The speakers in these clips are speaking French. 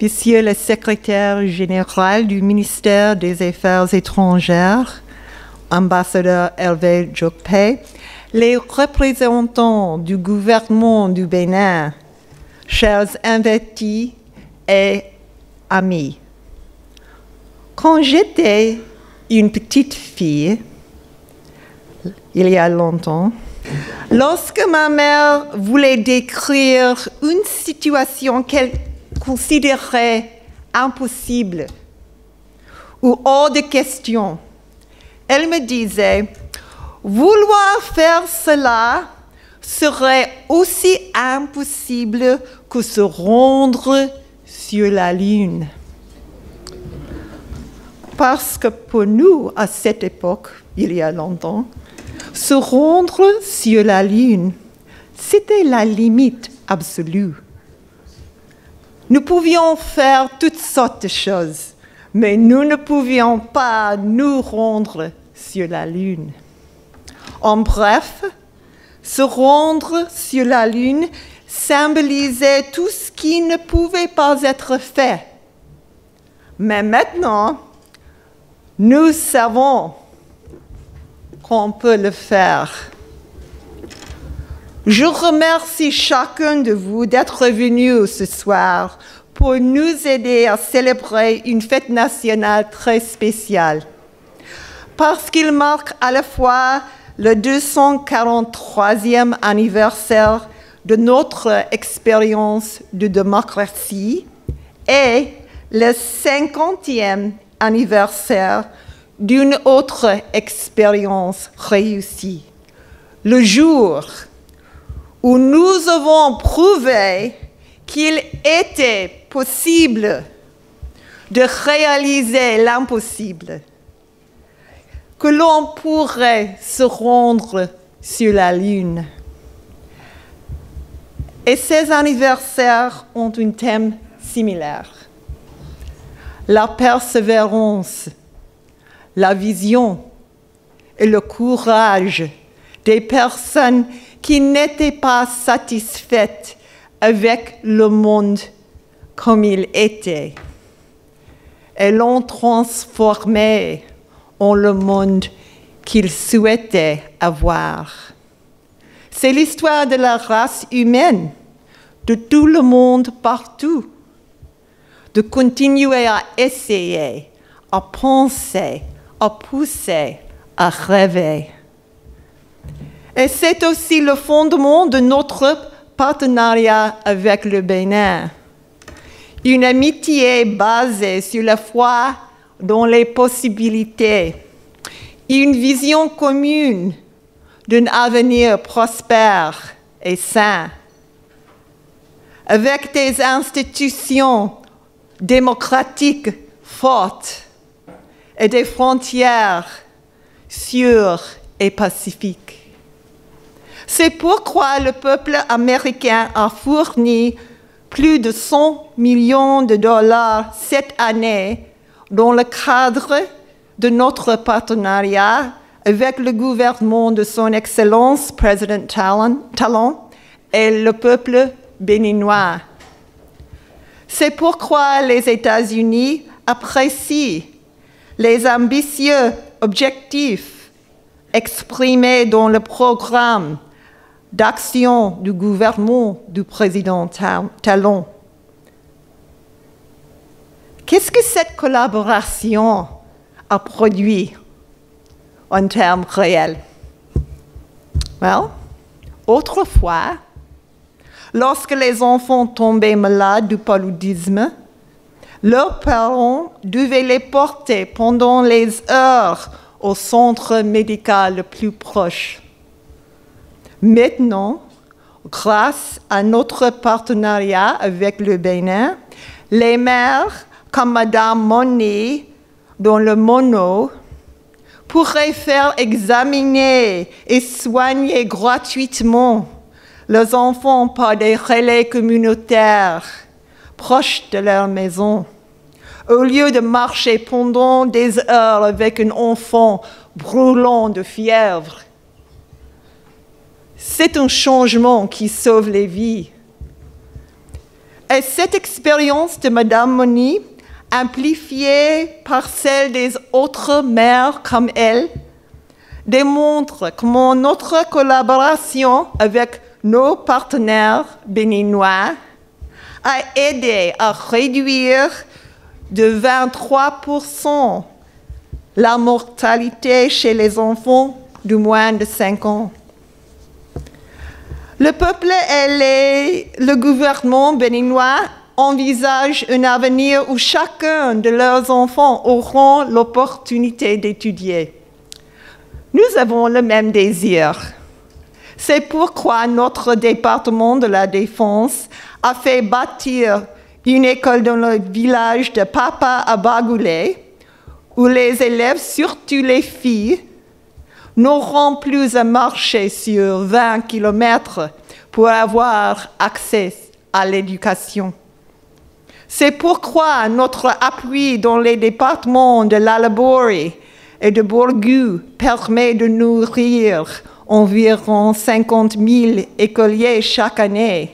Monsieur le secrétaire général du ministère des Affaires étrangères, ambassadeur Hervé Jokpe, les représentants du gouvernement du Bénin, chers invités et amis. Quand j'étais une petite fille, il y a longtemps, lorsque ma mère voulait décrire une situation qu'elle considérait impossible ou hors de question, elle me disait « Vouloir faire cela serait aussi impossible que se rendre sur la Lune. » Parce que pour nous, à cette époque, il y a longtemps, se rendre sur la Lune, c'était la limite absolue. Nous pouvions faire toutes sortes de choses, mais nous ne pouvions pas nous rendre sur la Lune. En bref, se rendre sur la Lune symbolisait tout ce qui ne pouvait pas être fait. Mais maintenant, nous savons qu'on peut le faire. Je remercie chacun de vous d'être venu ce soir pour nous aider à célébrer une fête nationale très spéciale, parce qu'il marque à la fois le 243e anniversaire de notre expérience de démocratie et le 50e anniversaire d'une autre expérience réussie, le jour où nous avons prouvé qu'il était possible de réaliser l'impossible, que l'on pourrait se rendre sur la Lune. Et ces anniversaires ont un thème similaire. La persévérance, la vision et le courage des personnes qui n'étaient pas satisfaites avec le monde comme il était et l'ont transformé en le monde qu'ils souhaitaient avoir. C'est l'histoire de la race humaine, de tout le monde partout, de continuer à essayer, à penser, à pousser, à rêver. Et c'est aussi le fondement de notre partenariat avec le Bénin. Une amitié basée sur la foi dans les possibilités, une vision commune d'un avenir prospère et sain, avec des institutions démocratiques fortes et des frontières sûres et pacifiques. C'est pourquoi le peuple américain a fourni plus de 100 millions de dollars cette année dans le cadre de notre partenariat avec le gouvernement de son Excellence, Président Talon, et le peuple béninois. C'est pourquoi les États-Unis apprécient les ambitieux objectifs exprimés dans le programme d'action du gouvernement du président Talon. Qu'est-ce que cette collaboration a produit en termes réels? Autrefois, lorsque les enfants tombaient malades du paludisme, leurs parents devaient les porter pendant les heures au centre médical le plus proche. Maintenant, grâce à notre partenariat avec le Bénin, les mères comme Madame Monet dans le Mono pourraient faire examiner et soigner gratuitement leurs enfants par des relais communautaires proches de leur maison, au lieu de marcher pendant des heures avec un enfant brûlant de fièvre. C'est un changement qui sauve les vies. Et cette expérience de Madame Moni, amplifiée par celle des autres mères comme elle, démontre comment notre collaboration avec nos partenaires béninois a aidé à réduire de 23% la mortalité chez les enfants de moins de 5 ans. Le peuple et le gouvernement béninois envisagent un avenir où chacun de leurs enfants auront l'opportunité d'étudier. Nous avons le même désir. C'est pourquoi notre département de la Défense a fait bâtir une école dans le village de Papa à Bagoulé, où les élèves, surtout les filles, n'auront plus à marcher sur 20 kilomètres pour avoir accès à l'éducation. C'est pourquoi notre appui dans les départements de l'Alabori et de Bourgou permet de nourrir environ 50 000 écoliers chaque année,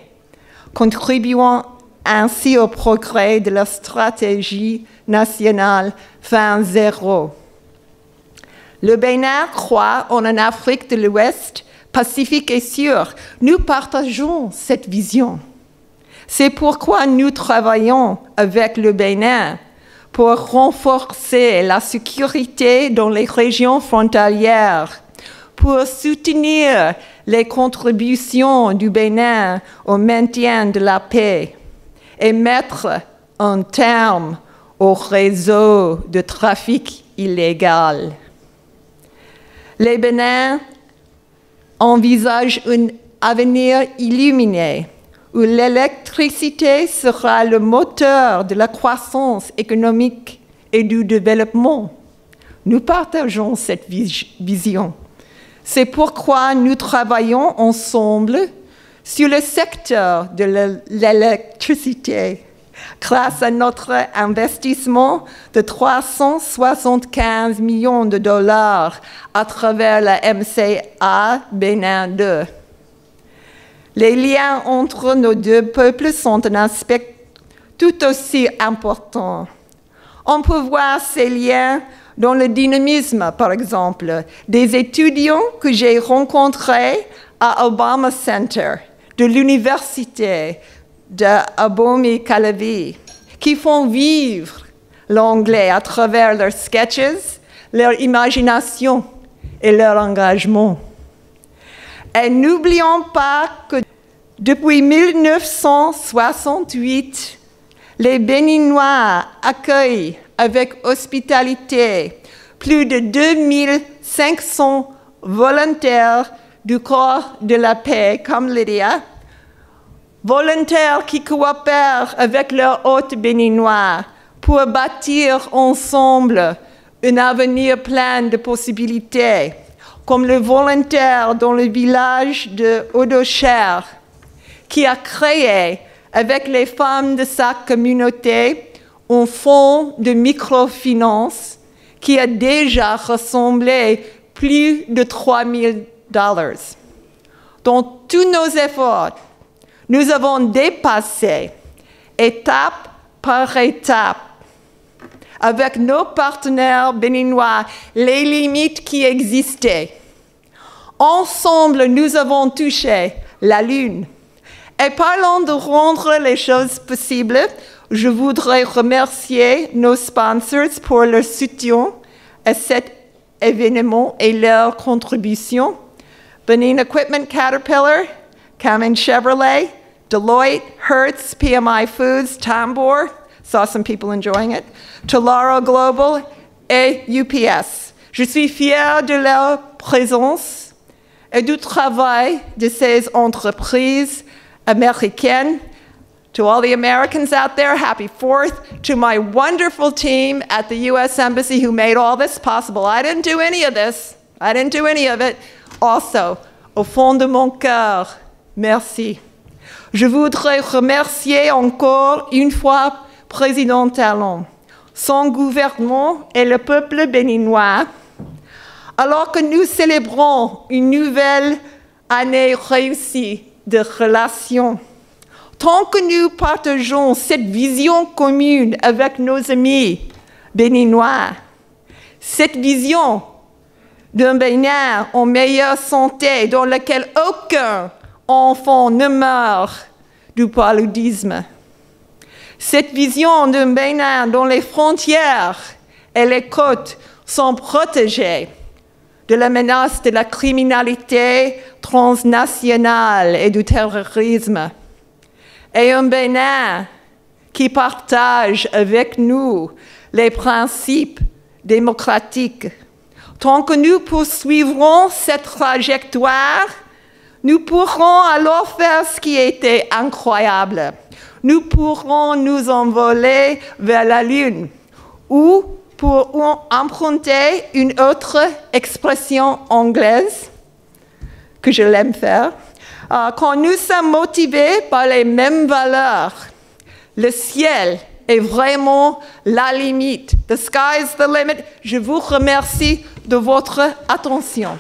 contribuant ainsi au progrès de la stratégie nationale Faim Zéro. Le Bénin croit en une Afrique de l'Ouest pacifique et sûre. Nous partageons cette vision. C'est pourquoi nous travaillons avec le Bénin pour renforcer la sécurité dans les régions frontalières, pour soutenir les contributions du Bénin au maintien de la paix et mettre un terme au réseau de trafic illégal. Les Bénins envisagent un avenir illuminé où l'électricité sera le moteur de la croissance économique et du développement. Nous partageons cette vision. C'est pourquoi nous travaillons ensemble sur le secteur de l'électricité grâce à notre investissement de 375 millions de dollars à travers la MCA Bénin 2. Les liens entre nos deux peuples sont un aspect tout aussi important. On peut voir ces liens dans le dynamisme, par exemple, des étudiants que j'ai rencontrés à Obama Center, de l'université d'Abomi Calavi, qui font vivre l'anglais à travers leurs sketches, leur imagination et leur engagement. Et n'oublions pas que depuis 1968, les Béninois accueillent avec hospitalité plus de 2500 volontaires du corps de la paix comme Lydia, volontaires qui coopèrent avec leurs hôtes béninois pour bâtir ensemble un avenir plein de possibilités, comme le volontaire dans le village de Odocher, qui a créé avec les femmes de sa communauté un fonds de microfinance qui a déjà rassemblé plus de $3 000. Dans tous nos efforts, nous avons dépassé, étape par étape, avec nos partenaires béninois, les limites qui existaient. Ensemble, nous avons touché la Lune. Et parlant de rendre les choses possibles, je voudrais remercier nos sponsors pour leur soutien à cet événement et leur contribution. Benin Equipment Caterpillar, Kamin Chevrolet, Deloitte, Hertz, PMI Foods, Tambor, saw some people enjoying it, Tolaro Global et UPS. Je suis fière de leur présence et du travail de ces entreprises américaines. To all the Americans out there, happy 4th. To my wonderful team at the U.S. Embassy who made all this possible. I didn't do any of this. I didn't do any of it. Also, au fond de mon cœur, merci. Je voudrais remercier encore une fois Président Talon, son gouvernement et le peuple béninois, alors que nous célébrons une nouvelle année réussie de relations. Tant que nous partageons cette vision commune avec nos amis béninois, cette vision d'un Bénin en meilleure santé dans lequel aucun enfant ne meurt du paludisme, cette vision d'un Bénin dont les frontières et les côtes sont protégées de la menace de la criminalité transnationale et du terrorisme, et un Bénin qui partage avec nous les principes démocratiques. Tant que nous poursuivrons cette trajectoire, nous pourrons alors faire ce qui était incroyable. Nous pourrons nous envoler vers la Lune, ou pour emprunter une autre expression anglaise que je l'aime faire, quand nous sommes motivés par les mêmes valeurs, le ciel est vraiment la limite. The sky is the limit. Je vous remercie de votre attention.